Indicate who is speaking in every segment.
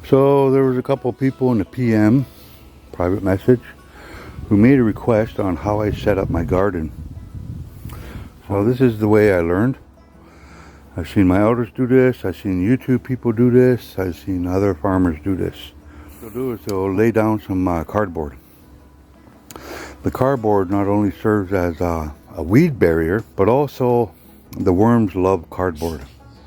Speaker 1: So there was a couple of people in the PM, private message, who made a request on how I set up my garden. So this is the way I learned. I've seen my elders do this, I've seen YouTube people do this, I've seen other farmers do this. What they'll do is they'll lay down some cardboard. The cardboard not only serves as a weed barrier, but also the worms love cardboard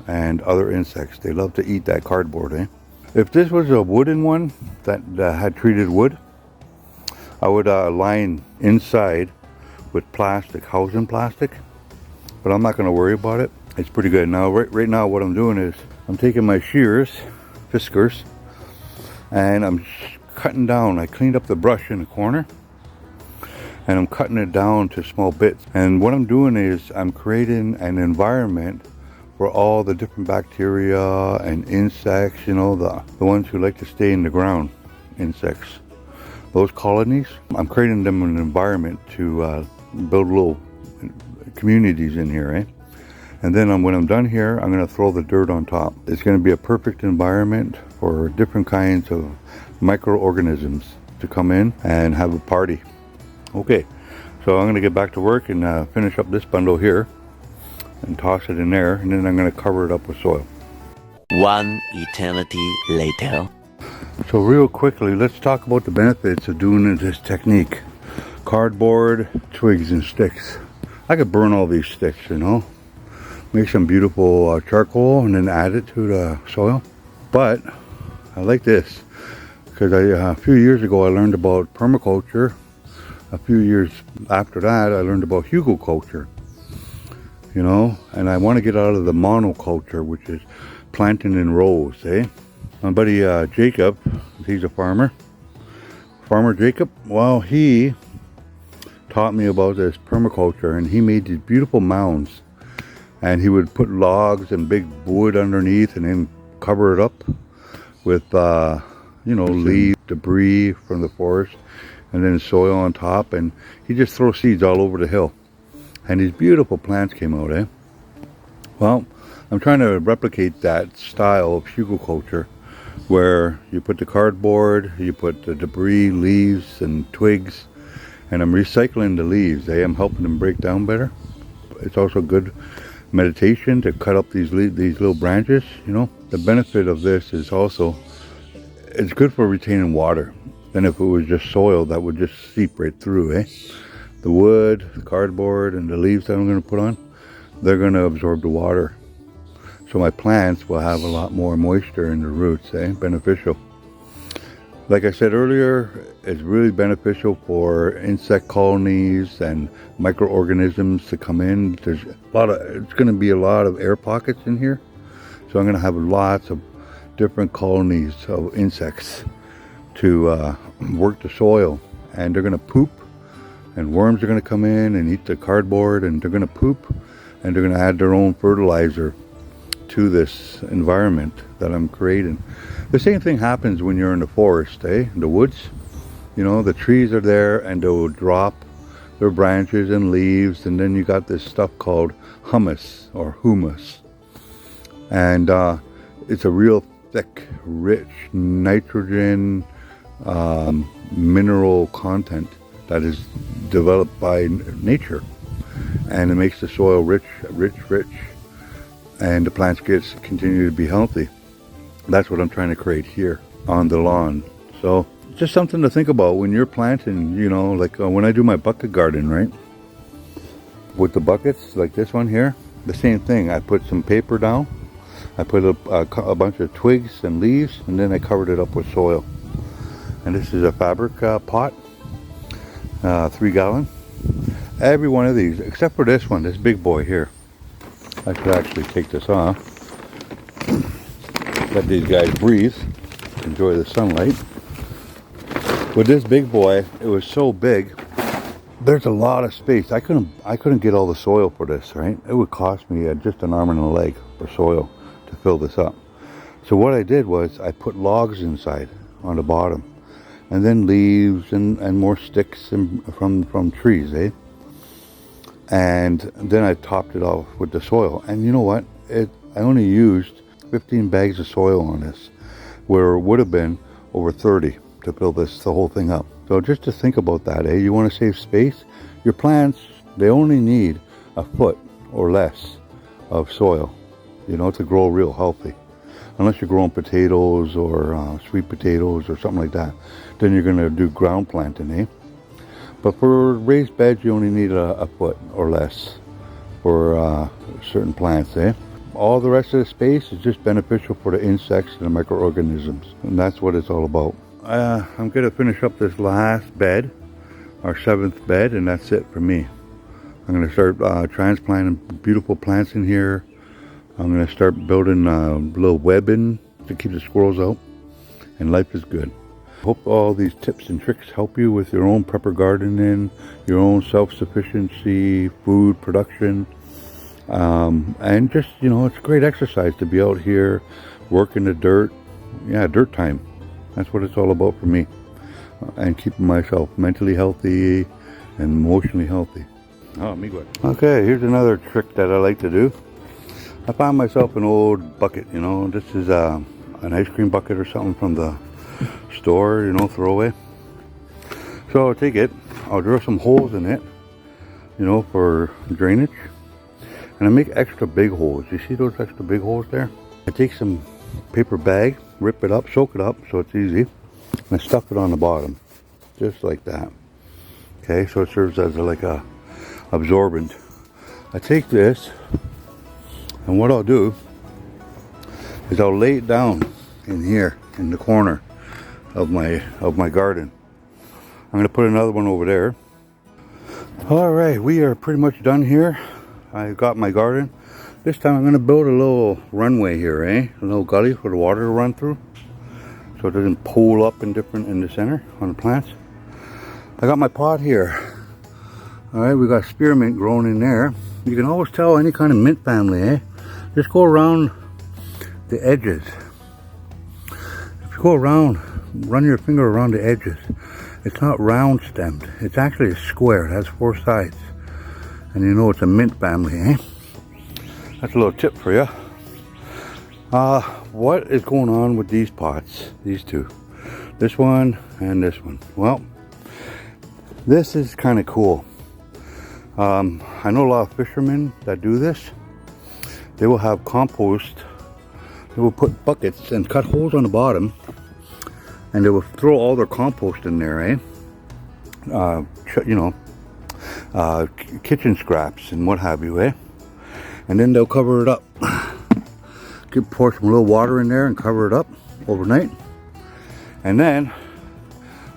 Speaker 1: and other insects. They love to eat that cardboard, eh? If this was a wooden one that had treated wood, I would line inside with plastic, housing plastic, but I'm not going to worry about it. It's pretty good. Now, right now what I'm doing is I'm taking my fiskars, and I'm cutting down. I cleaned up the brush in the corner, and I'm cutting it down to small bits. And what I'm doing is I'm creating an environment for all the different bacteria and insects, you know, the ones who like to stay in the ground, insects. Those colonies, I'm creating them an environment to build little communities in here, eh? And then when I'm done here, I'm going to throw the dirt on top. It's going to be a perfect environment for different kinds of microorganisms to come in and have a party. Okay, so I'm going to get back to work and finish up this bundle here and toss it in there, and then I'm going to cover it up with soil.
Speaker 2: One eternity later.
Speaker 1: So real quickly, let's talk about the benefits of doing this technique. Cardboard, twigs, and sticks. I could burn all these sticks, you know, make some beautiful charcoal and then add it to the soil. But I like this because a few years ago I learned about permaculture. A few years after that I learned about hugelkultur. You know, and I want to get out of the monoculture, which is planting in rows, eh? My buddy Jacob, he's a farmer. Farmer Jacob, well, he taught me about this permaculture, and he made these beautiful mounds. And he would put logs and big wood underneath and then cover it up with, you know, leaves, debris from the forest, and then soil on top. And he just throws seeds all over the hill. And these beautiful plants came out, eh? Well, I'm trying to replicate that style of hugelkultur, where you put the cardboard, you put the debris, leaves and twigs, and I'm recycling the leaves. I'm helping them break down better. It's also good meditation to cut up these little branches, you know. The benefit of this is also, it's good for retaining water. Then if it was just soil, that would just seep right through, eh? The wood, the cardboard, and the leaves that I'm going to put on, they're going to absorb the water. So my plants will have a lot more moisture in the roots, eh? Beneficial. Like I said earlier, it's really beneficial for insect colonies and microorganisms to come in. It's going to be a lot of air pockets in here. So I'm going to have lots of different colonies of insects to work the soil. And they're going to poop. And worms are going to come in and eat the cardboard, and they're going to poop, and they're going to add their own fertilizer to this environment that I'm creating. The same thing happens when you're in the forest, eh? In the woods, you know, the trees are there and they'll drop their branches and leaves, and then you got this stuff called humus or humus. And it's a real thick, rich nitrogen mineral content that is developed by nature, and it makes the soil rich, and the plants continue to be healthy. That's what I'm trying to create here on the lawn. So just something to think about when you're planting, you know, like when I do my bucket garden, right? With the buckets, like this one here, the same thing. I put some paper down, I put a bunch of twigs and leaves, and then I covered it up with soil. And this is a fabric pot. 3 gallon. Every one of these, except for this one, this big boy here. I should actually take this off. Let these guys breathe, enjoy the sunlight. With this big boy, it was so big, there's a lot of space. I couldn't get all the soil for this, right? It would cost me just an arm and a leg for soil to fill this up. So what I did was I put logs inside on the bottom, and then leaves and more sticks from trees, eh? And then I topped it off with the soil. And you know what? I only used 15 bags of soil on this, where it would have been over 30 to fill the whole thing up. So just to think about that, you want to save space. Your plants, they only need a foot or less of soil, to grow real healthy. Unless you're growing potatoes or sweet potatoes or something like that, then you're going to do ground planting, But for raised beds, you only need a foot or less for certain plants, All the rest of the space is just beneficial for the insects and the microorganisms, and that's what it's all about. I'm going to finish up this last bed, our 7th bed, and that's it for me. I'm going to start transplanting beautiful plants in here. I'm going to start building little webbing to keep the squirrels out, and life is good. Hope all these tips and tricks help you with your own prepper gardening, your own self-sufficiency, food production, and just, it's a great exercise to be out here, working the dirt. Yeah, dirt time. That's what it's all about for me, and keeping myself mentally healthy and emotionally healthy. Oh, me good. Okay, here's another trick that I like to do. I found myself an old bucket, This is an ice cream bucket or something from the store, throwaway. So I'll take it, I'll drill some holes in it, for drainage. And I make extra big holes. You see those extra big holes there? I take some paper bag, rip it up, soak it up so it's easy, and I stuff it on the bottom, just like that. Okay, so it serves as like a absorbent. I take this, and what I'll do is I'll lay it down in here in the corner of my garden. I'm going to put another one over there. All right, we are pretty much done here. I got my garden. This time I'm going to build a little runway here, A little gully for the water to run through, so it doesn't pool up in the center on the plants. I got my pot here. All right, we got spearmint growing in there. You can always tell any kind of mint family, Just go around the edges. If you go around, run your finger around the edges. It's not round stemmed. It's actually a square. It has 4 sides. And it's a mint family, That's a little tip for you. What is going on with these pots? These two. This one and this one. Well, this is kind of cool. I know a lot of fishermen that do this. They will have compost. They will put buckets and cut holes on the bottom, and they will throw all their compost in there, kitchen scraps and what have you, and then they'll cover it up. Pour some little water in there and cover it up overnight, and then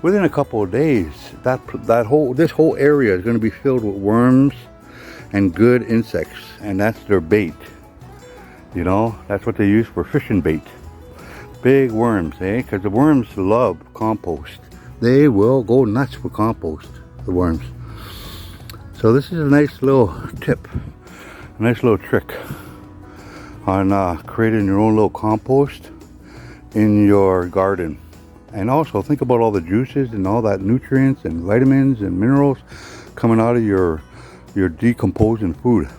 Speaker 1: within a couple of days, this whole area is going to be filled with worms and good insects, and that's their bait. That's what they use for fishing bait. Big worms, because the worms love compost. They will go nuts for compost, the worms. So this is a nice little tip, a nice little trick on creating your own little compost in your garden. And also think about all the juices and all that nutrients and vitamins and minerals coming out of your decomposing food.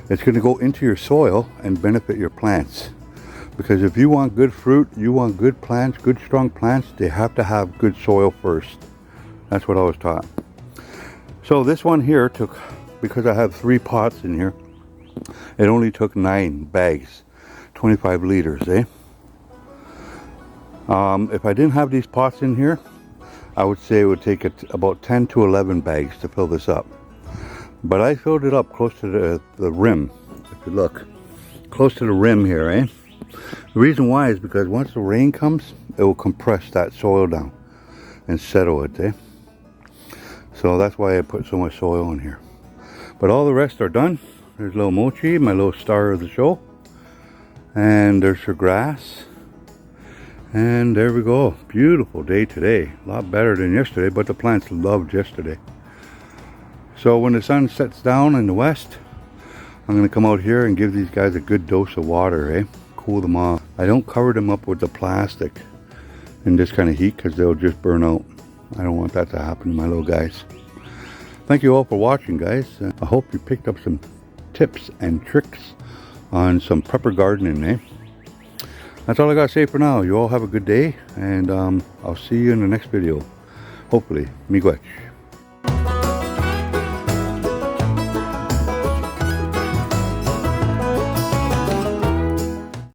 Speaker 1: It's going to go into your soil and benefit your plants. Because if you want good fruit, you want good plants, good strong plants, they have to have good soil first. That's what I was taught. So this one here took, because I have 3 pots in here, it only took 9 bags, 25 liters, If I didn't have these pots in here, I would say it would take about 10 to 11 bags to fill this up. But I filled it up close to the rim. If you look, close to the rim here, The reason why is because once the rain comes, it will compress that soil down and settle it, So that's why I put so much soil in here. But all the rest are done. There's little Mochi, my little star of the show. And there's her grass. And there we go. Beautiful day today. A lot better than yesterday, but the plants loved yesterday. So when the sun sets down in the west, I'm going to come out here and give these guys a good dose of water, Cool them off. I don't cover them up with the plastic in this kind of heat because they'll just burn out. I don't want that to happen to my little guys. Thank you all for watching, guys. I hope you picked up some tips and tricks on some prepper gardening, eh? That's all I gotta say for now. You all have a good day, and I'll see you in the next video. Hopefully. Miigwech.